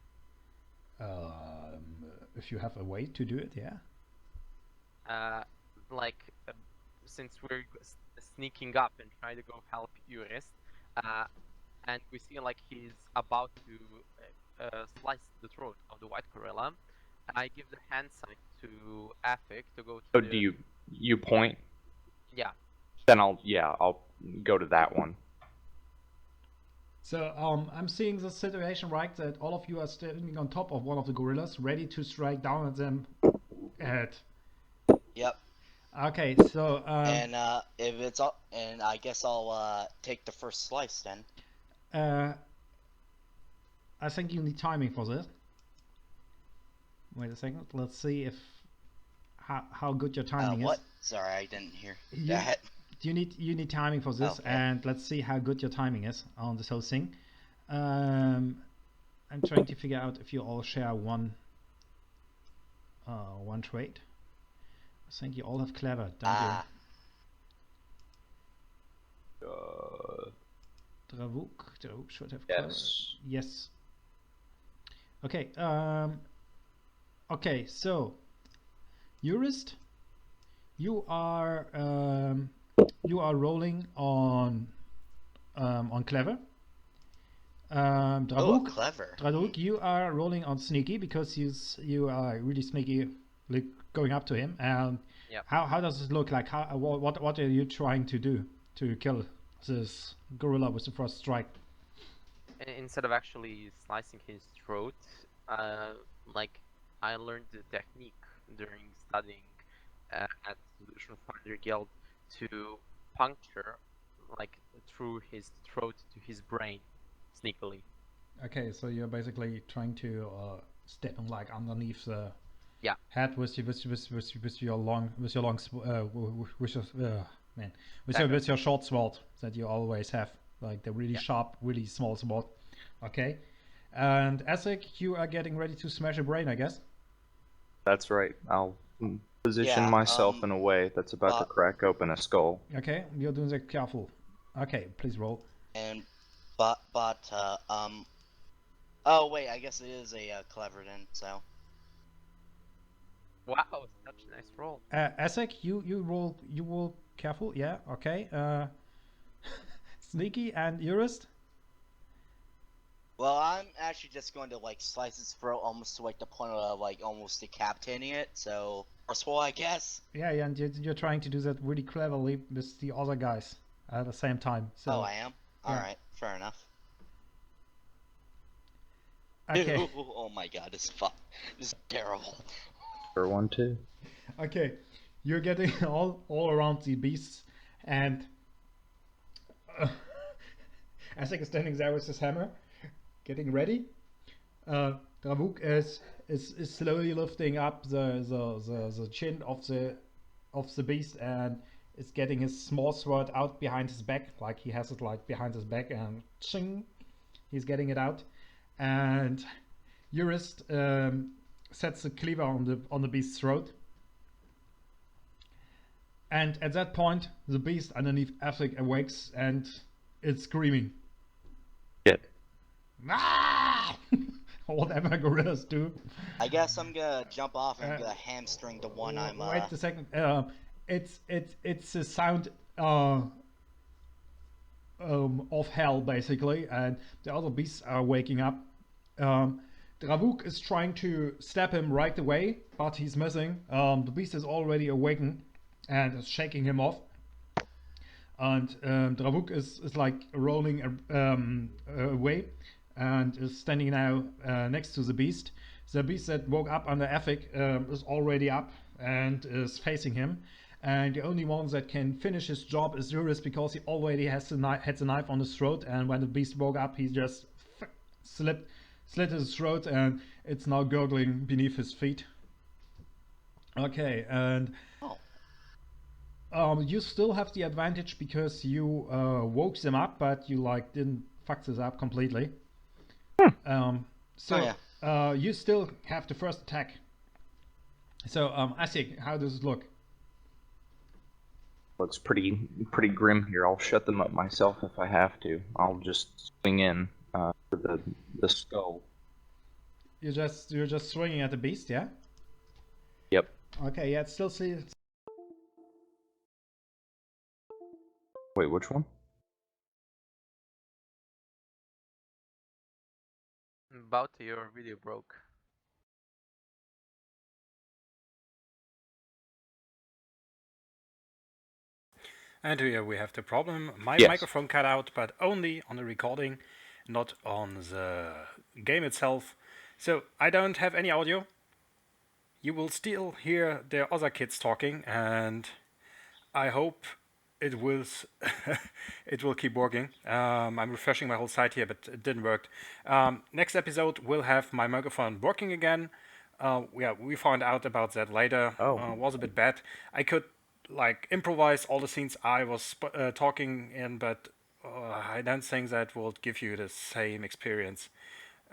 If you have a way to do it, yeah. Like, since we're sneaking up and trying to go help Yuris, and we see like he's about to slice the throat of the white gorilla, I give the hand sign to Afik to go to So the... do you point? Yeah. Then I'll go to that one. So I'm seeing the situation right that all of you are standing on top of one of the gorillas, ready to strike down at them. Yep. Okay, so And if it's all, and I guess I'll take the first slice then. I think you need timing for this. Wait a second. Let's see if how good your timing What? is. Sorry, I didn't hear You- that. You need timing for this, Okay. and let's see how good your timing is on this whole thing. I'm trying to figure out if you all share one trait. I think you all have clever, don't Ah. you? Dravuk should have clever. Yes. Yes. Okay. Okay. So, Eurist, you are rolling on clever. Oh, Dravuk, clever. Dravuk, you are rolling on sneaky because you are really sneaky, like going up to him. And Yep. how does it look like? What are you trying to do to kill this gorilla with the first strike? Instead of actually slicing his throat, like I learned the technique during studying at Solution Finder Guild to puncture like through his throat to his brain sneakily. Okay, so you're basically trying to stab him like underneath the Yeah. Head with your long with your Dagger. with your short sword that you always have, like the really Yeah. sharp, really small sword. Okay. And Essek, you are getting ready to smash a brain, I guess. That's right. I'll position Yeah, myself in a way that's about to crack open a skull. Okay, you're doing that careful. Okay, please roll. And oh wait, I guess it is a Cleverton, so. Wow, such a nice roll. Essek, you roll careful. Yeah. Okay. Sneaky and Jurist. Well, I'm actually just going to like slice his throat almost to like the point of like almost decapitating it. So forceful, I guess. Yeah, and you're trying to do that really cleverly with the other guys at the same time. So. Oh, I am. All right, fair enough. Okay. Oh my god, this is terrible. For one too. Okay, you're getting all around the beasts, and Essek is standing there with his hammer, getting ready. Dravuk is slowly lifting up the chin of the beast and is getting his small sword out behind his back, like he has it like behind his back, and ching, he's getting it out, and Jurist sets the cleaver on the beast's throat. And at that point, the beast underneath Essek awakes and it's screaming. Shit. Ah! Whatever gorillas do. I guess I'm gonna jump off and gonna hamstring the one I'm. Wait a second. It's a sound of hell basically, and the other beasts are waking up. Dravuk is trying to stab him right away, but he's missing. The beast is already awakened and is shaking him off. And Dravuk is like rolling away and is standing now next to the beast. The beast that woke up under Essek is already up and is facing him. And the only one that can finish his job is Juris, because he already has the knife on his throat. And when the beast woke up, he just slit his throat, and it's now gurgling beneath his feet. Okay, and you still have the advantage because you woke them up, but you like didn't fuck this up completely. You still have the first attack. So, Essek, how does it look? Looks pretty grim here. I'll shut them up myself if I have to. I'll just swing in for the skull. You're just swinging at the beast, yeah? Yep. Okay, yeah, it still sees. Wait, which one? About your video broke. And here we have the problem. My Yes. microphone cut out, but only on the recording, not on the game itself. So I don't have any audio. You will still hear the other kids talking, and I hope it will it will keep working. I'm refreshing my whole site here, but it didn't work. Next episode will have my microphone working again. Yeah, we found out about that later. Was a bit bad. I could like improvise all the scenes I was talking in, but I don't think that will give you the same experience.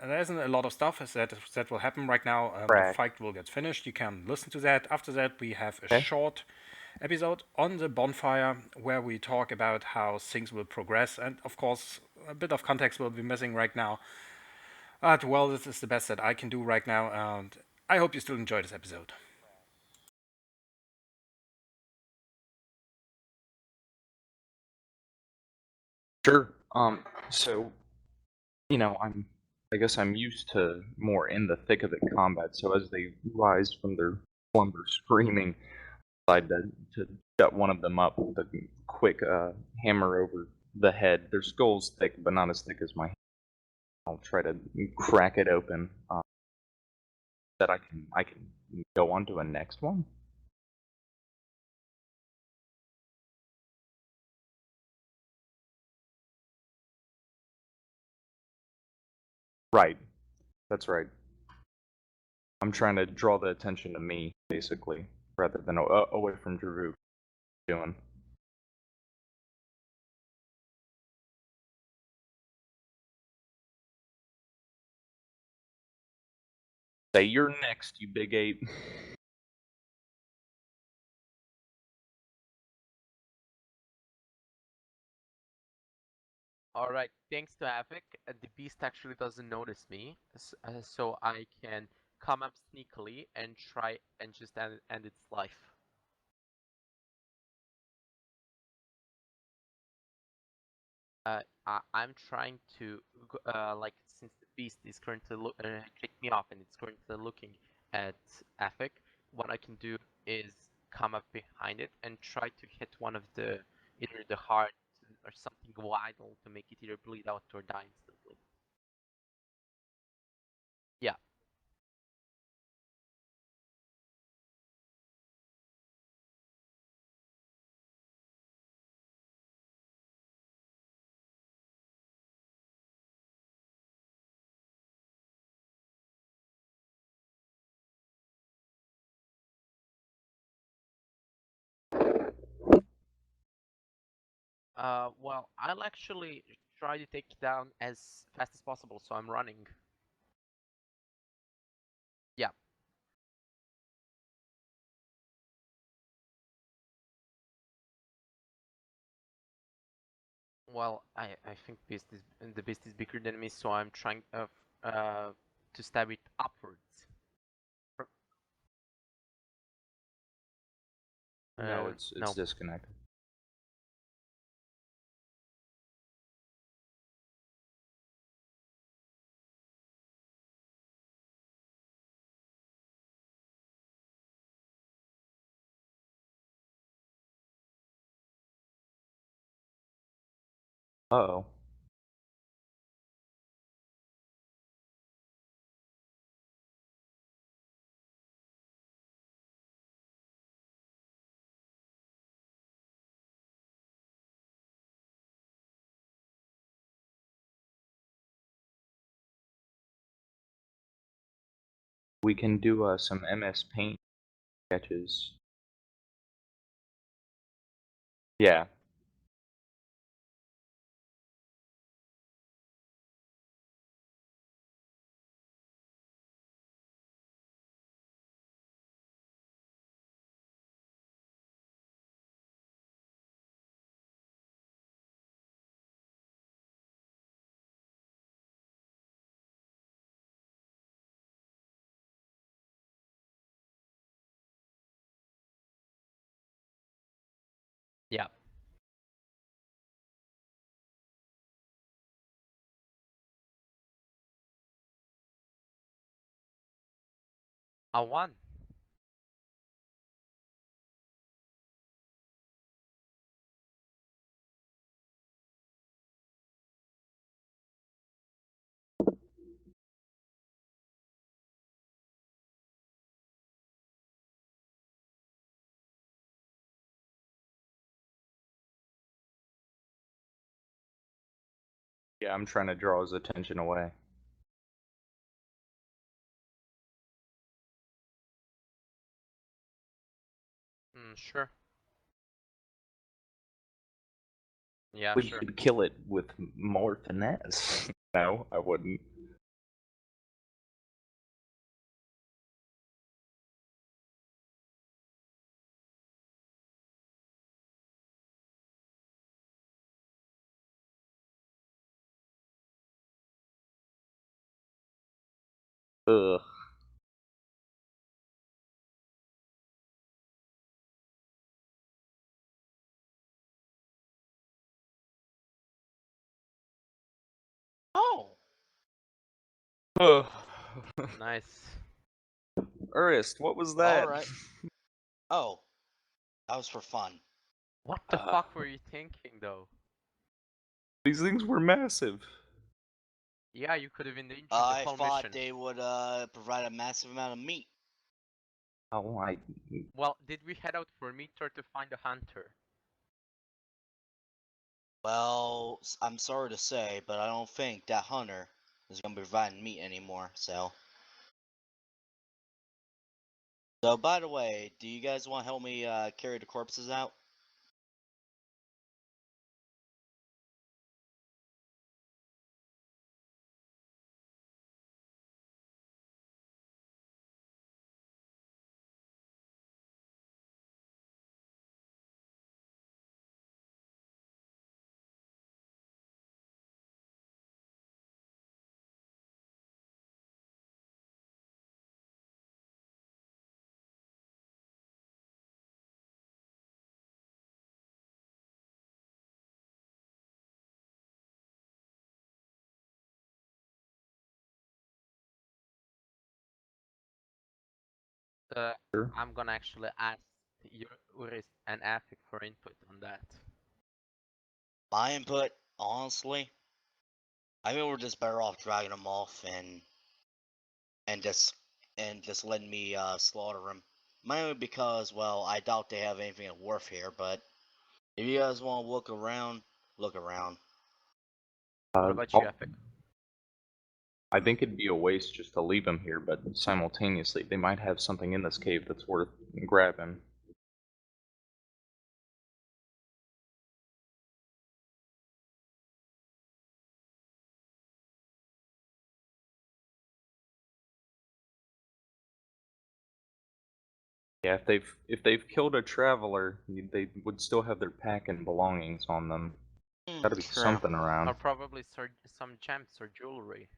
There isn't a lot of stuff that will happen right now. The fight will get finished. You can listen to that. After that, we have a short episode on the bonfire where we talk about how things will progress, and of course, a bit of context will be missing right now. Well, this is the best that I can do right now, and I hope you still enjoy this episode. Sure. So, I guess I'm used to more in the thick of the combat. So as they rise from their slumber, screaming, I decide to shut one of them up with a quick hammer over the head. Their skull's thick, but not as thick as my hand. I'll try to crack it open. That I can go on to a next one. Right. That's right. I'm trying to draw the attention to me, basically, rather than away from Drew. Doing. Say you're next, you big ape. Alright, thanks to Havoc, the beast actually doesn't notice me, so I can come up sneakily and try and just end its life. I'm trying to, like, since the beast is currently clicked me off and it's currently looking at Havoc, what I can do is come up behind it and try to hit one of the, either the heart or something vital to make it either bleed out or die instantly. Yeah. Well, I'll actually try to take it down as fast as possible, so I'm running. Yeah. Well, I think the beast is bigger than me, so I'm trying to stab it upwards. No, it's no. disconnected. Uh-oh. We can do some MS Paint sketches. Yeah. Yeah. I won. Yeah, I'm trying to draw his attention away. Sure. Yeah, We sure. could kill it with more finesse. No, I wouldn't. Ugh. Oh, Ugh. Nice. Ernest, what was that? alright. Oh, that was for fun. What the fuck were you thinking, though? These things were massive. Yeah, you could have endangered the I whole thought mission. they would provide a massive amount of meat. Oh, Well, did we head out for meat or to find a hunter? Well, I'm sorry to say, but I don't think that hunter is gonna be providing meat anymore. So So, by the way, do you guys want to help me carry the corpses out? Sure. I'm gonna actually ask Uris and Afik for input on that. My input, honestly, I think we're just better off dragging them off and just letting me slaughter them. Mainly because, well, I doubt they have anything at Wharf here, but if you guys want to look around, look around. What about you, Afik? I think it'd be a waste just to leave them here, but simultaneously, they might have something in this cave that's worth grabbing. Yeah, if they've killed a traveler, they would still have their pack and belongings on them. Gotta be True. something around. Or probably some gems or jewelry.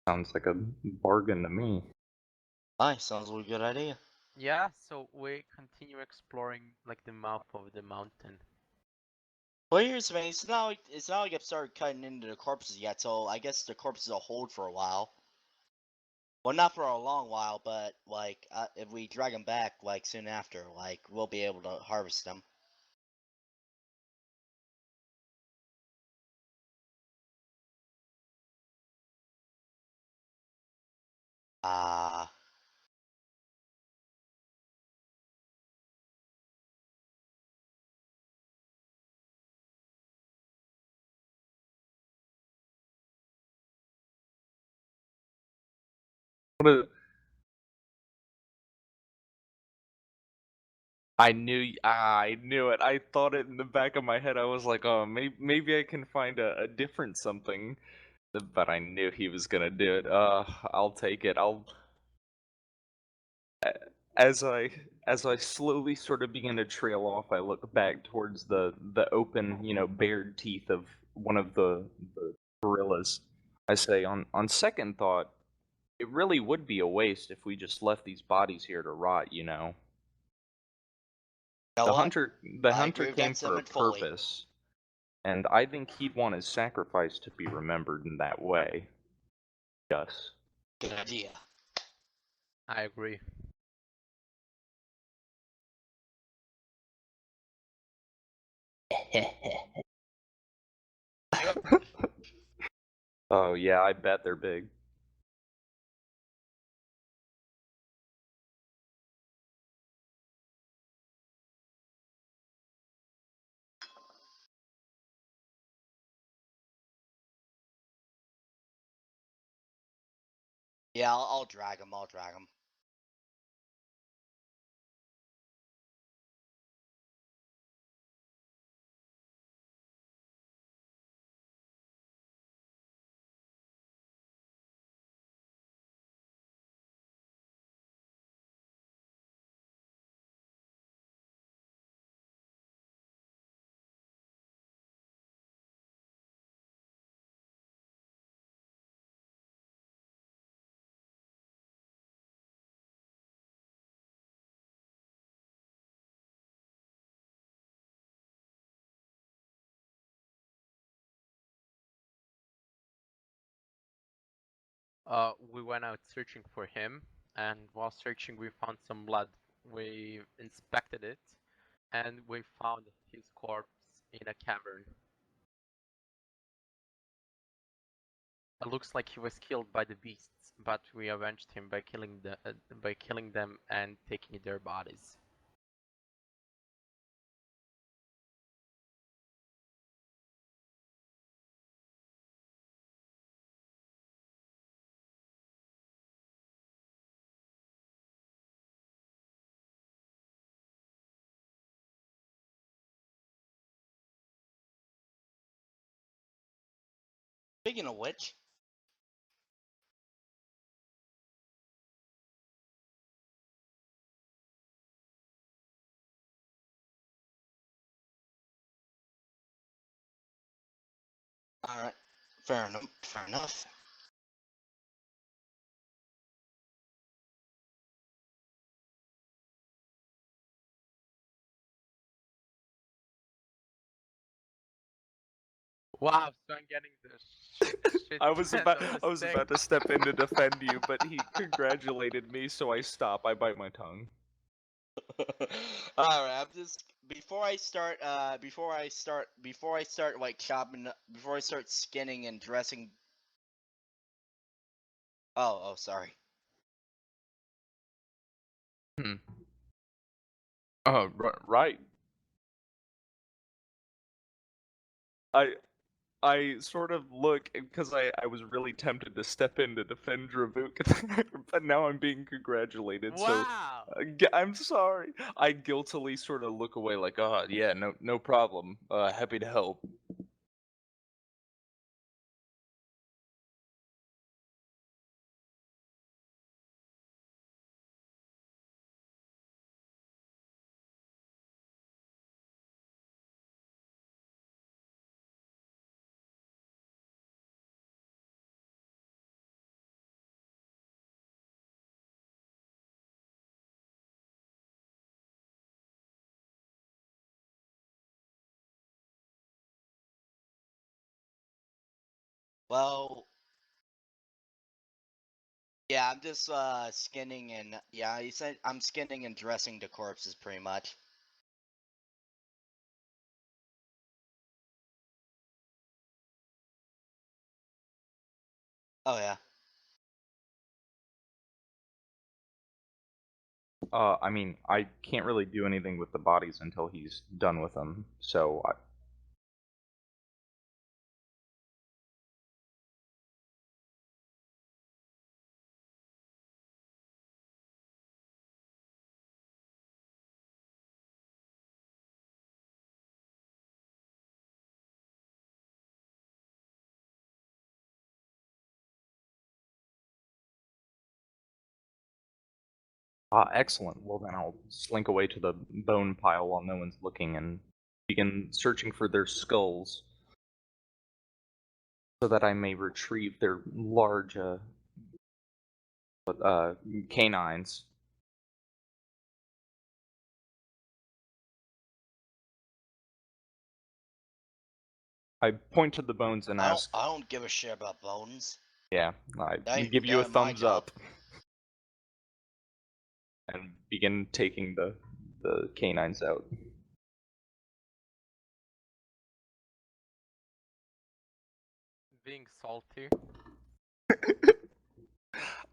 Sounds like a bargain to me. Nice, sounds like a good idea. Yeah, so we continue exploring like the mouth of the mountain. Well, here's the thing. It's not like I've started cutting into the corpses yet, so I guess the corpses will hold for a while. Well, not for a long while, but like if we drag them back like soon after, like we'll be able to harvest them. Ah. I knew it. I thought it in the back of my head. I was like, oh, maybe I can find a different something. But I knew he was gonna do it. I'll take it. As I slowly sort of begin to trail off, I look back towards the open, bared teeth of one of the gorillas. I say, on second thought, it really would be a waste if we just left these bodies here to rot. You know The what? hunter I agree with came that for a sentiment fully. purpose, and I think he'd want his sacrifice to be remembered in that way. Yes. Good idea. I agree. Oh yeah, I bet they're big. Yeah, I'll drag them. I'll drag them. We went out searching for him, and while searching, we found some blood. We inspected it, and we found his corpse in a cavern. It looks like he was killed by the beasts, but we avenged him by killing them and taking their bodies. Speaking of which, alright, fair enough. Fair enough. Wow, so I'm getting the shit I was end about of the I was stick. about to step in to defend you, but he congratulated me, so I stop. I bite my tongue. Alright, I'm just before I start like chopping, before I start skinning and dressing. Oh, sorry. Hmm. Right. I sort of look because I was really tempted to step in to defend Dravuk, but now I'm being congratulated. So Wow! I'm sorry. I guiltily sort of look away, like, oh yeah, no problem. Happy to help. Well, yeah, I'm just skinning and yeah, you said I'm skinning and dressing the corpses pretty much. Oh yeah. I mean, I can't really do anything with the bodies until he's done with them. So excellent. Well, then I'll slink away to the bone pile while no one's looking and begin searching for their skulls, so that I may retrieve their large canines. I point to the bones and ask, I don't give a shit about bones. yeah, I give you They're a my thumbs job. up, and begin taking the canines out. Being salty.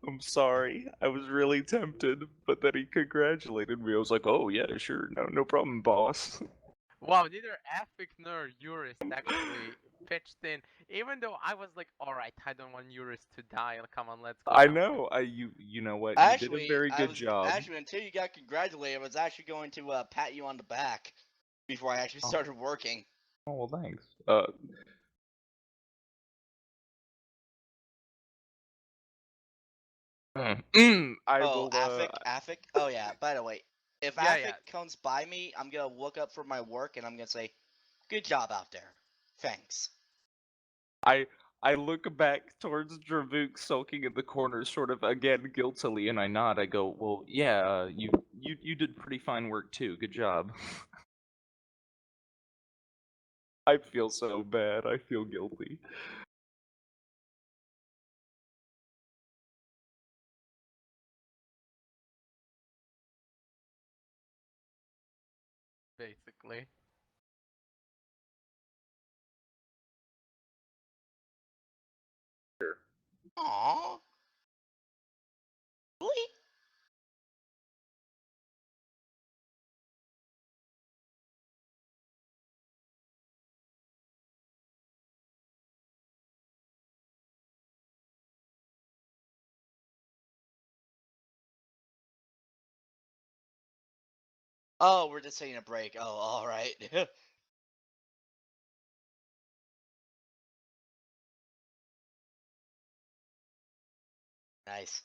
I'm sorry. I was really tempted, but then he congratulated me. I was like, "Oh yeah, sure, no problem, boss." Wow, neither Epic nor Eurist actually pitched in. Even though I was like, alright, I don't want Eurist to die. Come on, let's go I now. know. You know what? You did a Actually, very good job. until you got congratulated, I was actually going to pat you on the back before I actually Oh. started working. Oh well, thanks. I Oh, will. Afik. Oh yeah. By the way, if Yeah, Afik comes by me, I'm gonna look up for my work and I'm gonna say, "Good job out there. Thanks." I look back towards Dravuk sulking in the corner, sort of again guiltily, and I nod. I go, "Well, yeah, you did pretty fine work too. Good job." I feel so bad. I feel guilty. basically. Aww. Really? Oh, we're just taking a break. Oh, all right. Nice.